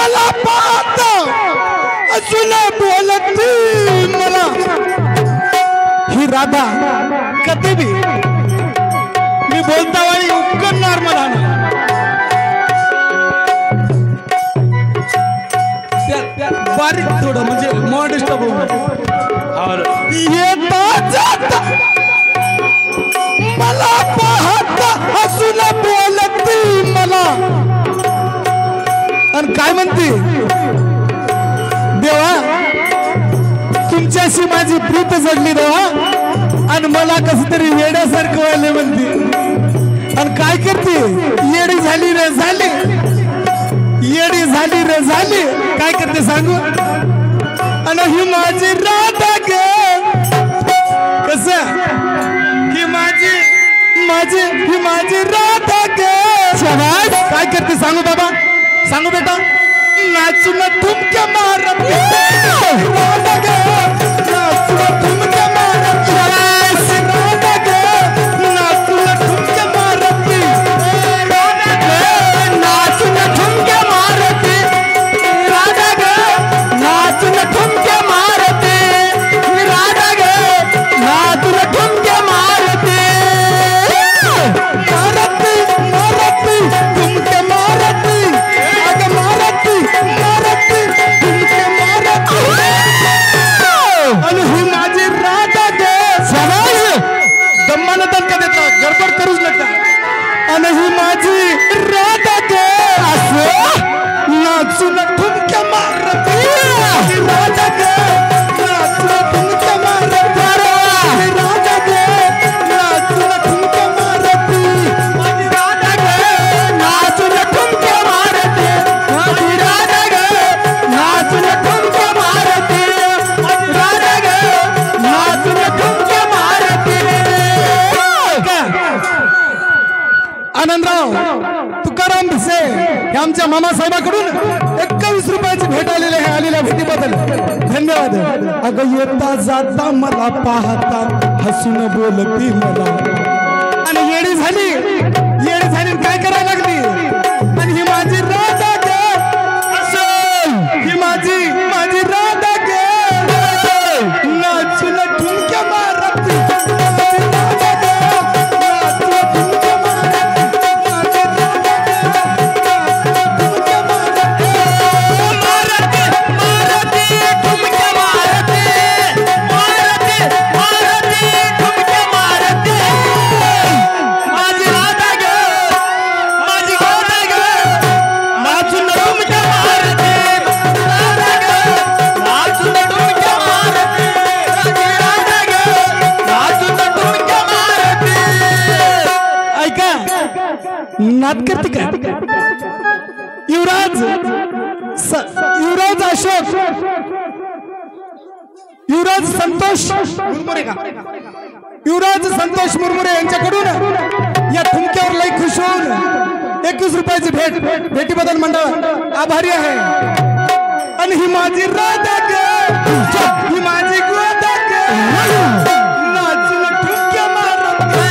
मला पाहत अजून बोलती मला ही राधा कधी बी मी बोलता वाली उकरणार मला बारीक थोडं म्हणजे मॉडेस्ट बोल येता जाता मला पाहत अजून बोलती मला आणि काय म्हणते देवा तुमच्याशी माझी प्रीत जडली देवा आणि मला कसं तरी वेड्यासारखं व्हायला म्हणते आणि काय करते येडी झाली रे झाली येडी झाली रे झाली काय करते सांगू आणि ही माझी राधा ग कस ही माझी राधा ग काय करते सांगू बाबा सांगू बेटा नाचून ठुमके मारती राधा ग नाचून ठुमके मारती राधा ग नाचून ठुमके मारती राधा ग नाचून ठुमके मारती राधा ग नाचून ठुमके मारती राधा ग नाचून ठुमके मारती मारती मारती ठुमके मारती अग मारती मारती ठुमके मारती आणि ही माझी राधा ग दम्मानं दणका देतो गडबड करूच नका आणि ही माझी राधा ग असं नाचून ठुमके मारती राधा ग नाचून ठुमके मारती राधा ग नाचून ठुमके मारती माझी राधा ग नाचून ठुमके मारती माझी राधा ग नाचून ठुमके मारती राधा ग नाचून ठुमके मारती आनंदराव तुकाराम भिसे हे आमच्या मामासाहेबाकडून 21 रुपयाची भेट आलेली आहे आलेल्या भेटीबद्दल धन्यवाद अगं येता जाता मला पाहता हसून बोलती मला आणि येडी झाली काय करायला लागली आणि ही माझी राधा ग ही माझी राधा ग नाचून ठुमके मारती राधा ग नाचून ठुमके मारती नाद करते का युवराज अशोक युवराज संतोष मुरमुरे का युवराज संतोष मुरमुरे यांच्याकडून या ठुमक्यावर लई खुश होऊन 21 रुपयाची भेटीबद्दल मंडळ आभारी आहे आणि ही माझी राधा ग ही माझी गोदा ग नाचून ठुमके मारती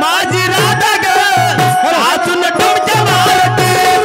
माझी राधा ग नाचून ठुमके मारती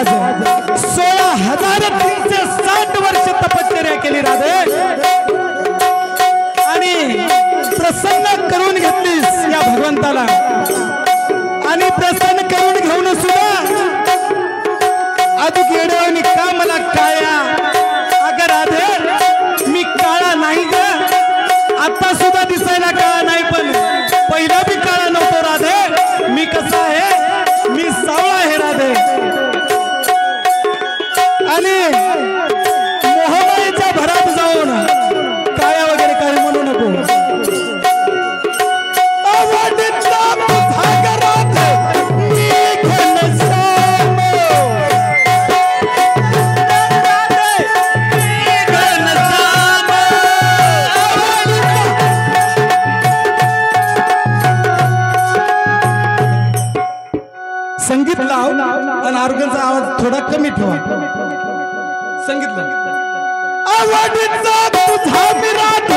आज 16,360 वर्ष तपश्चर्या केली राधे आणि प्रसन्न करून घेतलीस या भगवंताला आणि प्रसन्न करून घेऊन सुद्धा अजून येडवानी का मला काळ्या अगं राधे मी काळा नाही ग आता सुद्धा दिसायला काळा नाही पण पहिला बी काळा नव्हतो राधे मी कसा आहे मी सावळा आहे राधे आणि मोहमायेच्या भरात जाऊन काळ्या वगैरे काही म्हणू नको संगीत लाव आणि ऑर्गनचा आवाज थोडा कमी ठेवा संगीत लाव आवडीचा तुझा विराट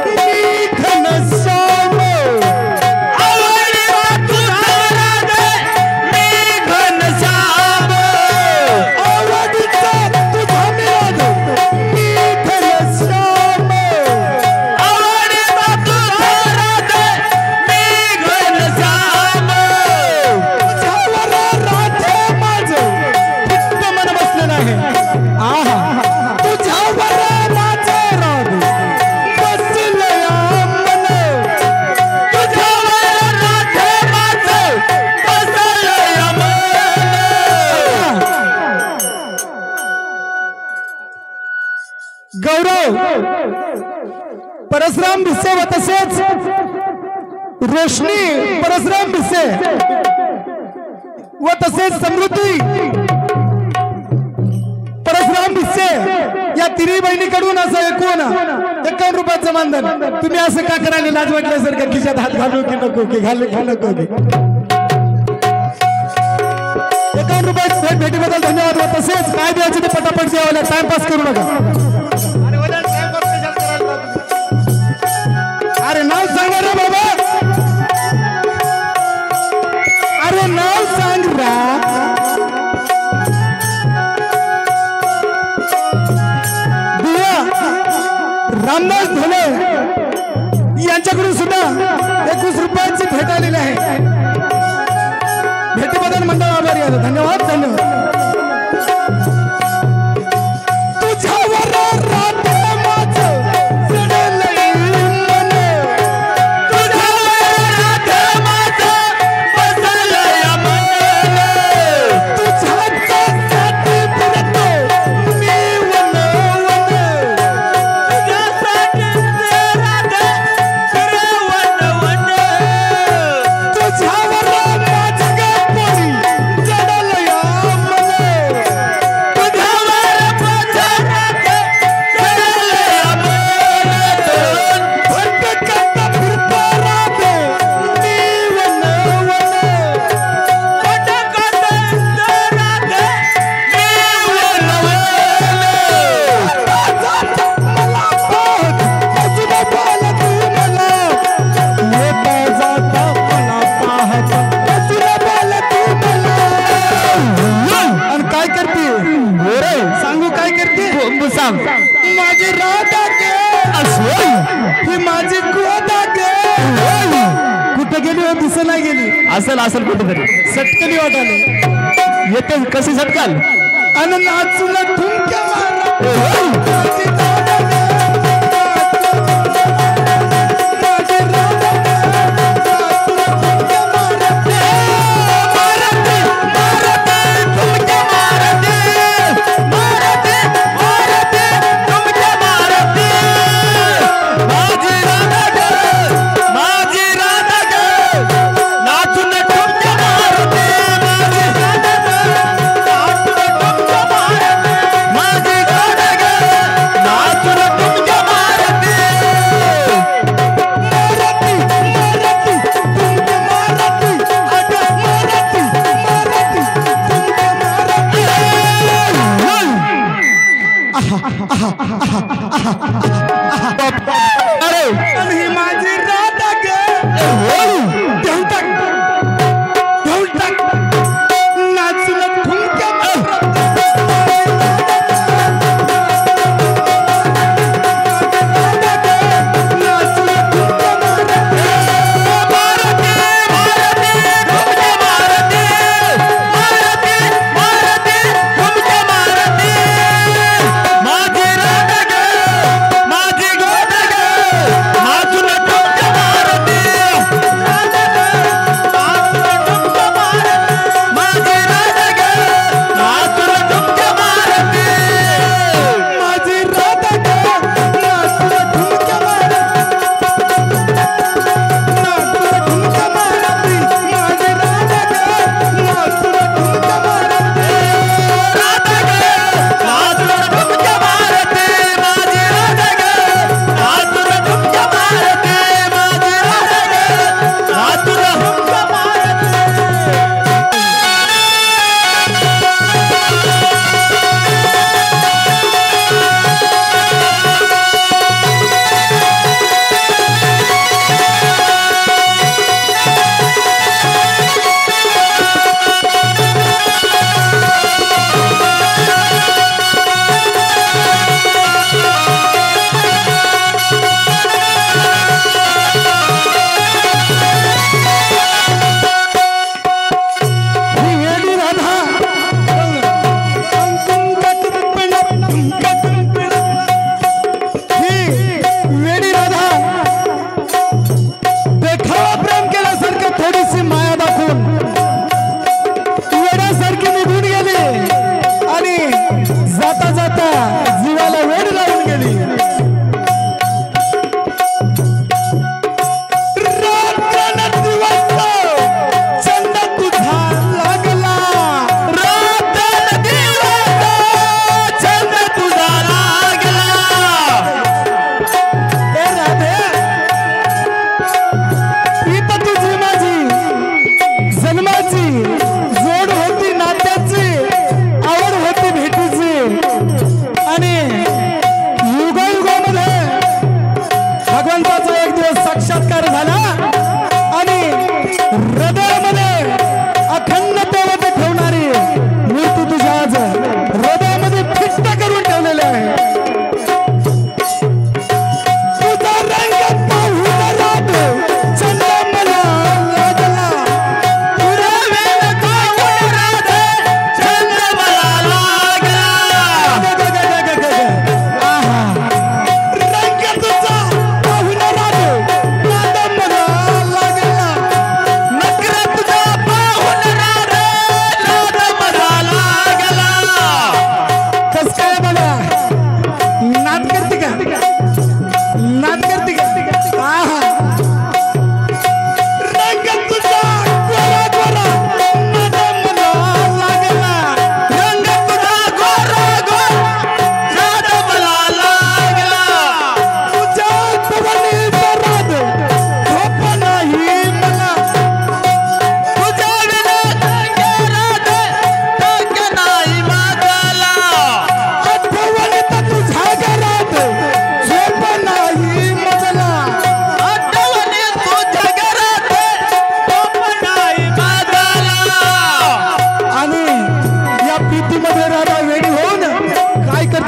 मी घनश्याम आवडीचा तुझा विराट मी घनश्याम आवडीचा तुझा विराट मी घनश्याम आवडीचा तुझा विराट मी घनश्याम गौरव परशुराम भिसे व तसेच रोशनी परशुराम भिसे व तसेच समृद्धी परशुराम भिसे या तिन्ही बहिणीकडून असं एकूण 51 रुपयाचं मानधन तुम्ही असं का करायला लाज वाटल्यासारखं खिशात हात घालू की नको की घालू नको की 51 रुपयाची भेटीबद्दल धन्यवाद व तसेच काय द्यायचे ते पटापट द्यावं टाइमपास करू नका अरे नाव सांगा रे बाबा अरे नाव सांग रा दिया रामदास धोले यांच्याकडून सुद्धा 21 रुपयांची भेट आलेली आहे भेटीबद्दल मंडळ आभारी आहे धन्यवाद धन्यवाद तुझ्यावर माझी राधा गे ही माझी गोदा गे कुठे गेली हो दिस नाही गेली असेल असेल कुठेतरी सटकली वाटाली येते कशी सटकाल आणि नाचून ठुमक्या अरे माझी राधा गे घेऊन टाक नाचून ठुमक्या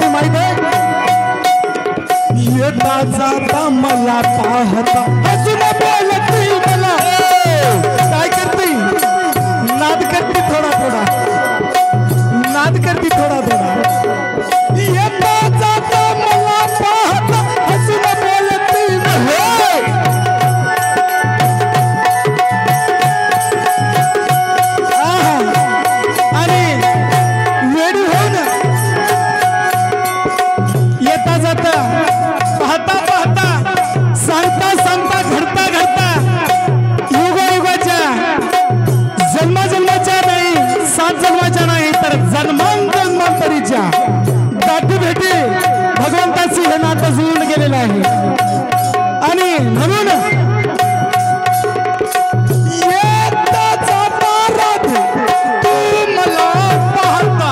करते माहित आहे येता जाता मला पाहता हसून बोलती मला काय करते नाद करते थोडा थोडा नाद करते थोडा थोडा येता जाता मला पाहता हसून बोलती मला आणि वेडी होऊन येता जाता पाहता पाहता सांगता सांगता घडता घडता युगायुगाच्या जन्माजन्माच्या नाही 7 जन्माच्या नाही तर जन्मांतरीच्या गाठी भेटी भगवंताची हे नातं जुळून गेलेलं आहे आणि म्हणून येता जाता राधे तू मला पाहता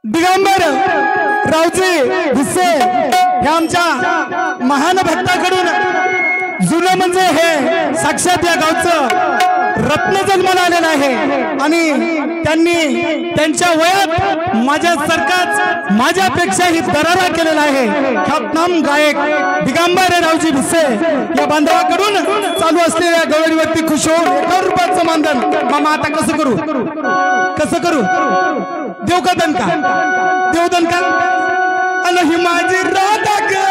दिगंबर रावजी भिसे हे आमच्या महान भक्ताकडून जुनं म्हणजे हे साक्षात या गावचं रत्न जन्माला आलेलं आहे आणि त्यांनी त्यांच्या वयात माझ्यासारखाच माझ्यापेक्षाही दरारा केलेला आहे ख्यातनाम गायक दिगंबर रावजी भिसे या बांधवाकडून चालू असलेल्या गवळीवरती खुश होऊन 1 रुपयाचं मानधन मामा आता कसं करू देव का दणका देव दणका आणि ही माझी राधा ग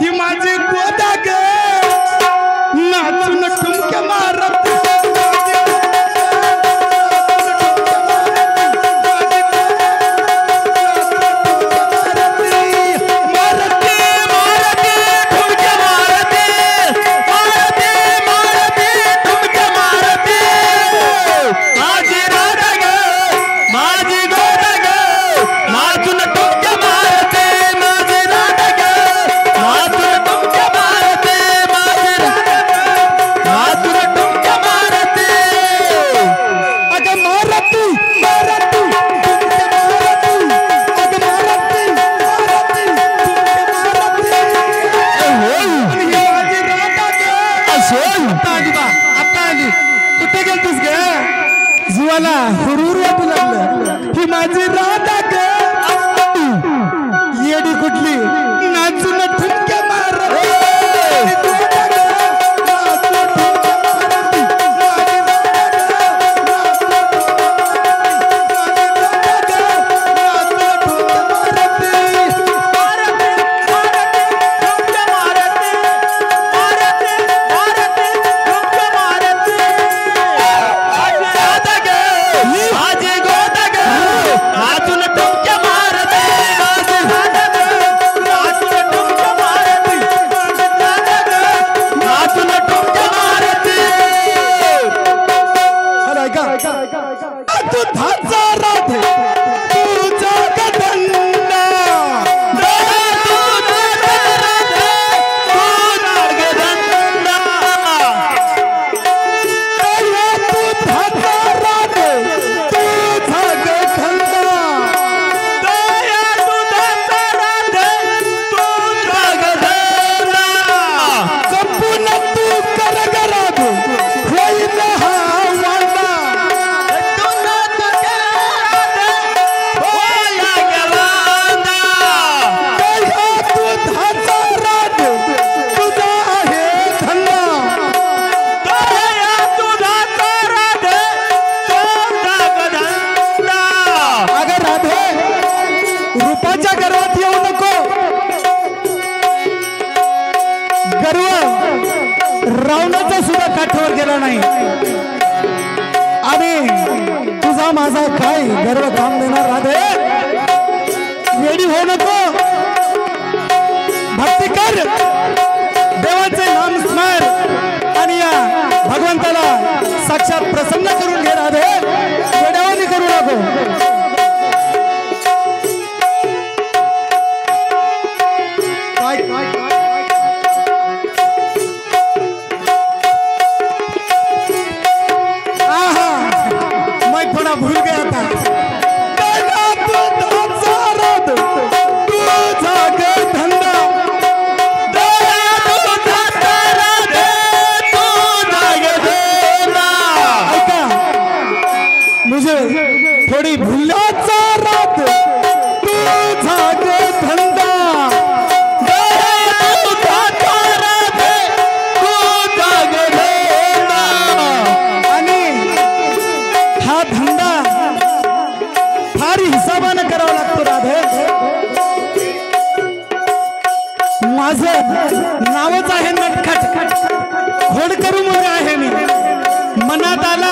ही माझी गोदा ग नाचून ठुमके मारत माझी राधा ग माझी गोदा ग नाचून गर्वात येऊ नको. गर्व रावणाचा सुद्धा काठावर गेला नाही. आणि तुझा माझा काय गर्व काम देणार राधे. वेडी होऊ नको. भक्ती कर, देवाचे नाम स्मर आणि या भगवंताला साक्षात प्रसन्न करून घे राधे. वेड्यावानी करू नको. मैं थोड़ा भूल गया था. मुझे थोड़ी भूलाचा रात तू जागे धंदा आणि हा धंदा फार हिसाबाने करावा लागतो राधे. माझं नावच आहे नटखट. घोडकरू मुळे आहे मी. मनात आलं